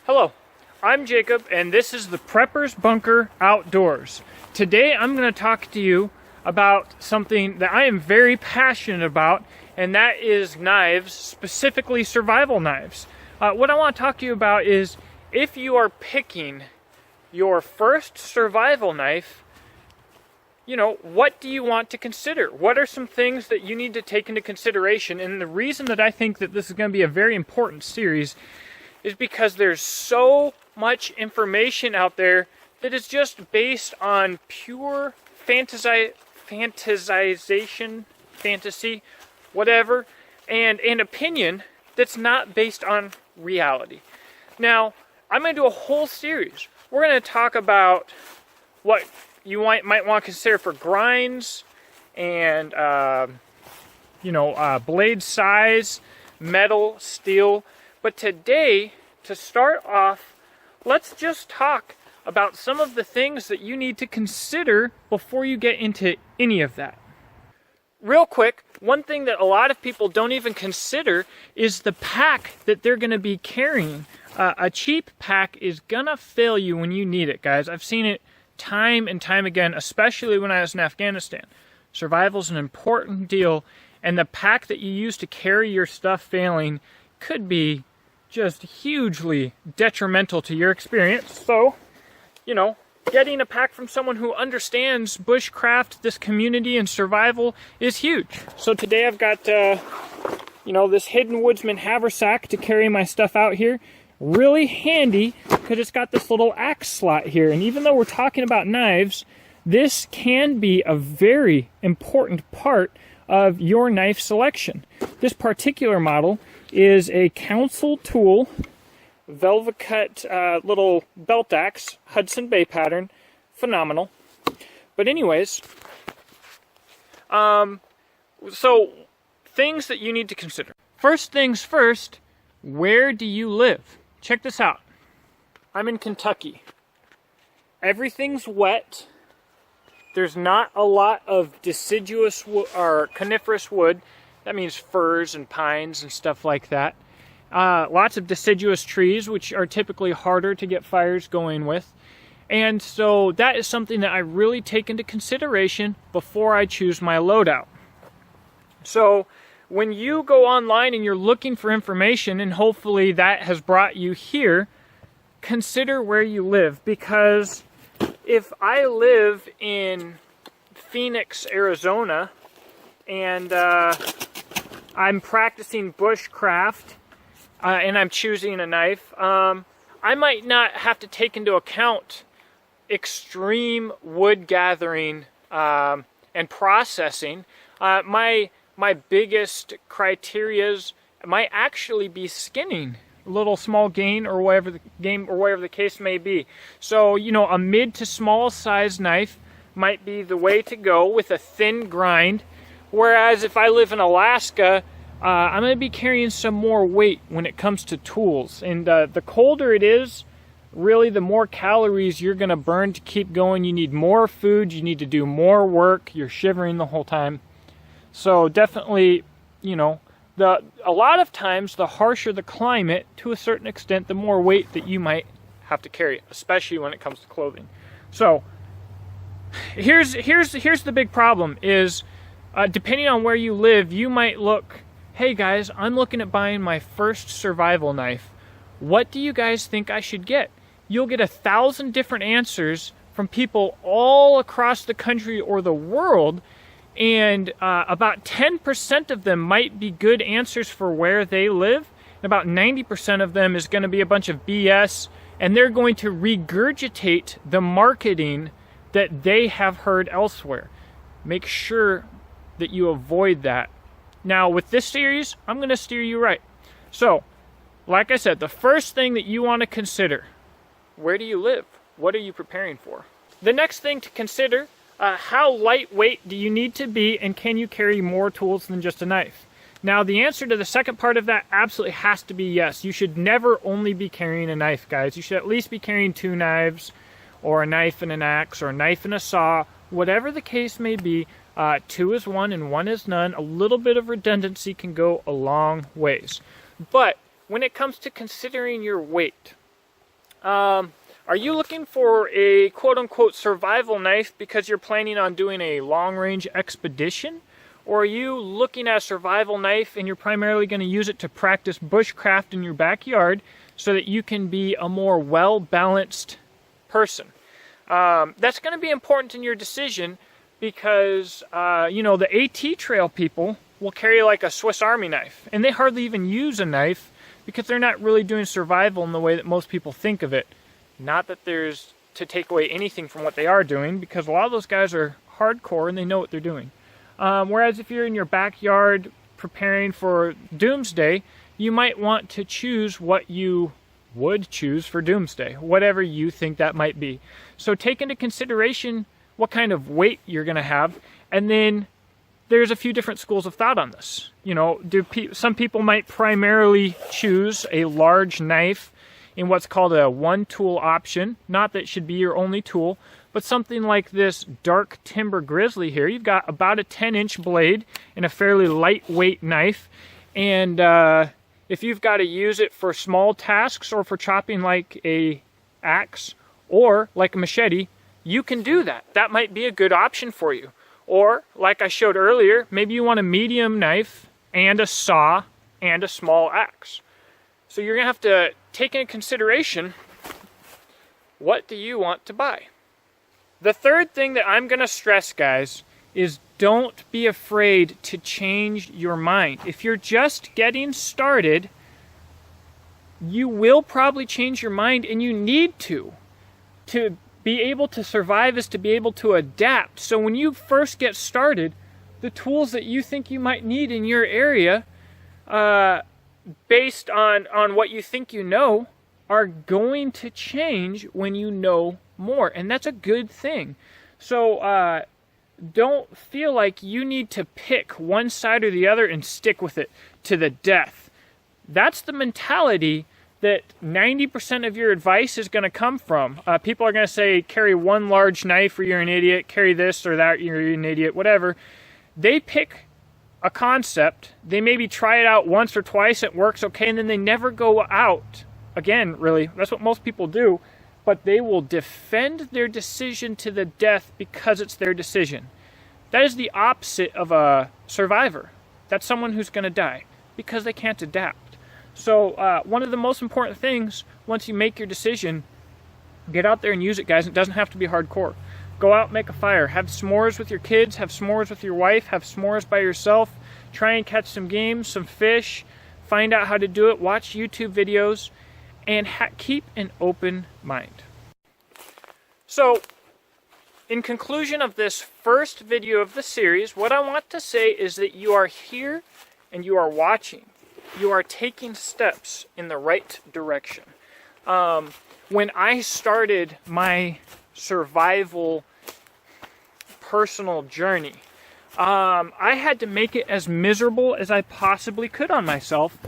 Hello, I'm Jacob, and this is the Prepper's Bunker Outdoors. Today I'm going to talk to you about something that I am very passionate about, and that is knives, specifically survival knives. What I want to talk to you about is if you are picking your first survival knife, what do you want to consider? What are some things that you need to take into consideration? And the reason that I think that this is going to be a very important series is because there's so much information out there that is just based on pure fantasy, whatever, and an opinion that's not based on reality. Now, I'm going to do a whole series. We're going to talk about what you might want to consider for grinds and, blade size, metal, steel. But today, to start off, let's just talk about some of the things that you need to consider before you get into any of that. Real quick, one thing that a lot of people don't even consider is the pack that they're going to be carrying. A cheap pack is going to fail you when you need it, guys. I've seen it time and time again, especially when I was in Afghanistan. Survival is an important deal, and the pack that you use to carry your stuff failing could be just hugely detrimental to your experience. So, getting a pack from someone who understands bushcraft, this community, and survival is huge. So today I've got, this Hidden Woodsman haversack to carry my stuff out here. Really handy because it's got this little axe slot here. And even though we're talking about knives, this can be a very important part of your knife selection. This particular model is a Council Tool velvet cut little belt axe, Hudson Bay pattern. Phenomenal. But anyways, so things that you need to consider. First things first, where do you live? Check this out. I'm in Kentucky. Everything's wet. There's not a lot of deciduous or coniferous wood. That means firs and pines and stuff like that. Lots of deciduous trees, which are typically harder to get fires going with. And so that is something that I really take into consideration before I choose my loadout. So when you go online and you're looking for information, and hopefully that has brought you here, consider where you live. Because if I live in Phoenix, Arizona, and I'm practicing bushcraft, and I'm choosing a knife, I might not have to take into account extreme wood gathering and processing. My biggest criterias might actually be skinning a little small game or whatever the case may be. So, a mid to small size knife might be the way to go with a thin grind. Whereas if I live in Alaska, I'm going to be carrying some more weight when it comes to tools. And the colder it is, really the more calories you're going to burn to keep going. You need more food. You need to do more work. You're shivering the whole time. So definitely, a lot of times the harsher the climate, to a certain extent, the more weight that you might have to carry, especially when it comes to clothing. So here's the big problem is, depending on where you live, you might look, hey guys, I'm looking at buying my first survival knife. What do you guys think I should get? You'll get 1,000 different answers from people all across the country or the world, and about 10% of them might be good answers for where they live. And about 90% of them is going to be a bunch of BS, and they're going to regurgitate the marketing that they have heard elsewhere. Make sure that you avoid that. Now, with this series, I'm going to steer you right. So, like I said, the first thing that you want to consider, where do you live? What are you preparing for? The next thing to consider, how lightweight do you need to be, and can you carry more tools than just a knife? Now, the answer to the second part of that absolutely has to be yes. You should never only be carrying a knife, guys. You should at least be carrying 2 knives, or a knife and an axe, or a knife and a saw, whatever the case may be. 2 is 1 and 1 is none. A little bit of redundancy can go a long ways. But when it comes to considering your weight, Are you looking for a quote-unquote survival knife because you're planning on doing a long-range expedition? Or are you looking at a survival knife and you're primarily going to use it to practice bushcraft in your backyard so that you can be a more well-balanced person? That's going to be important in your decision because, you know, the AT trail people will carry like a Swiss Army knife, and they hardly even use a knife because they're not really doing survival in the way that most people think of it. Not that there's to take away anything from what they are doing, because a lot of those guys are hardcore and they know what they're doing. Whereas if you're in your backyard preparing for doomsday, you might want to choose what you would choose for doomsday, whatever you think that might be. So take into consideration what kind of weight you're going to have, and then there's a few different schools of thought on this. You know, some people might primarily choose a large knife in what's called a one-tool option. Not that it should be your only tool, but something like this dark timber grizzly here. You've got about a 10-inch blade and a fairly lightweight knife, and if you've got to use it for small tasks or for chopping like a axe or like a machete, you can do that. That might be a good option for you. Or, like I showed earlier, maybe you want a medium knife and a saw and a small axe. So you're going to have to take into consideration, what do you want to buy? The third thing that I'm going to stress, guys, is don't be afraid to change your mind. If you're just getting started, you will probably change your mind, and you need to. To be able to survive is to be able to adapt. So when you first get started, the tools that you think you might need in your area, based on what you think you know, are going to change when you know more. And that's a good thing. So don't feel like you need to pick one side or the other and stick with it to the death. That's the mentality that 90% of your advice is going to come from. People are going to say, carry one large knife or you're an idiot, carry this or that, you're an idiot, whatever. They pick a concept, they maybe try it out once or twice, it works okay, and then they never go out again, really. That's what most people do, but they will defend their decision to the death because it's their decision. That is the opposite of a survivor. That's someone who's going to die because they can't adapt. So one of the most important things, once you make your decision, get out there and use it, guys. It doesn't have to be hardcore. Go out, make a fire, have s'mores with your kids, have s'mores with your wife, have s'mores by yourself, try and catch some game, some fish, find out how to do it, watch YouTube videos, and keep an open mind. So, in conclusion of this first video of the series, what I want to say is that you are here and you are watching. You are taking steps in the right direction. When I started my survival personal journey, I had to make it as miserable as I possibly could on myself,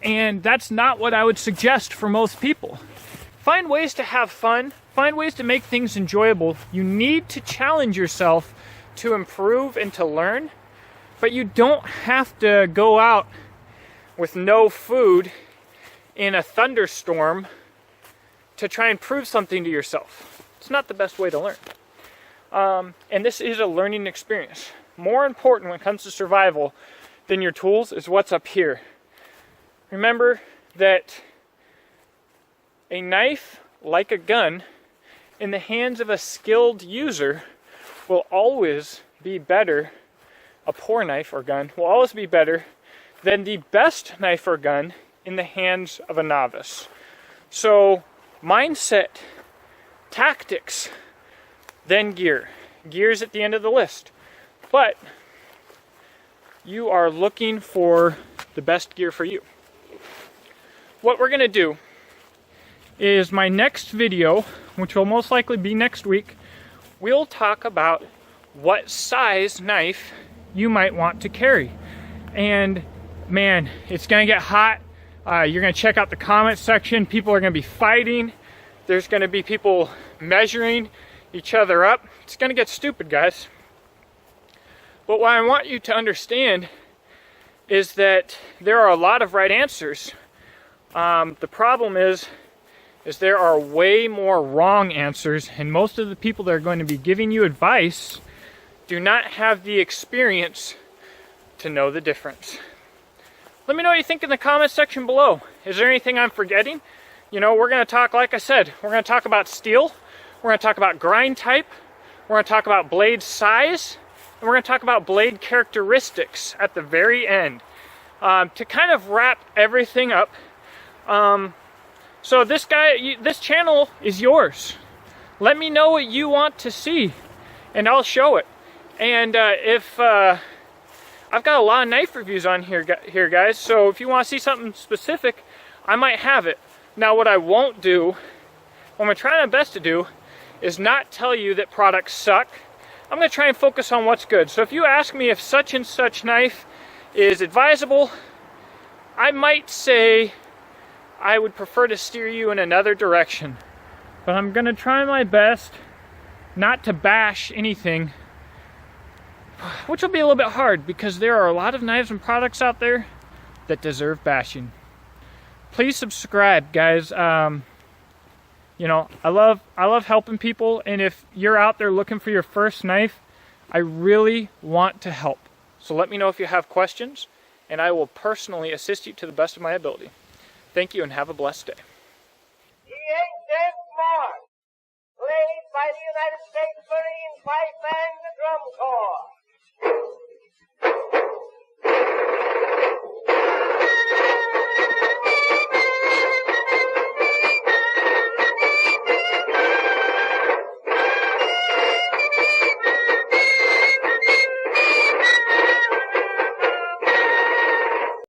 and that's not what I would suggest for most people. Find ways to have fun, find ways to make things enjoyable. You need to challenge yourself to improve and to learn, but you don't have to go out with no food in a thunderstorm to try and prove something to yourself. It's not the best way to learn. And this is a learning experience. More important when it comes to survival than your tools is what's up here. Remember that a knife, like a gun, in the hands of a skilled user will always be better. A poor knife or gun will always be better than the best knife or gun in the hands of a novice. So, mindset, tactics, then gear. Gear's at the end of the list. But you are looking for the best gear for you. What we're going to do is my next video, which will most likely be next week, we'll talk about what size knife you might want to carry. And man, it's going to get hot. You're going to check out the comment section. People are going to be fighting. There's going to be people measuring each other up. It's going to get stupid, guys. But what I want you to understand is that there are a lot of right answers. The problem is is there are way more wrong answers, and most of the people that are going to be giving you advice do not have the experience to know the difference. Let me know what you think in the comments section below. Is there anything I'm forgetting? You know, we're going to talk, like I said, we're going to talk about steel, we're going to talk about grind type, we're going to talk about blade size, and we're going to talk about blade characteristics at the very end. To kind of wrap everything up, so this channel is yours. Let me know what you want to see, and I'll show it. And if I've got a lot of knife reviews on here, guys, so if you want to see something specific, I might have it. Now, what I won't do, what I'm going to try my best to do, is not tell you that products suck. I'm going to try and focus on what's good. So if you ask me if such and such knife is advisable, I might say I would prefer to steer you in another direction. But I'm going to try my best not to bash anything, which will be a little bit hard because there are a lot of knives and products out there that deserve bashing. Please subscribe, guys. You know, I love helping people, and if you're out there looking for your first knife, I really want to help. So let me know if you have questions, and I will personally assist you to the best of my ability. Thank you, and have a blessed day. The ancient march, played by the United States Marine Pipe and the Drum Corps.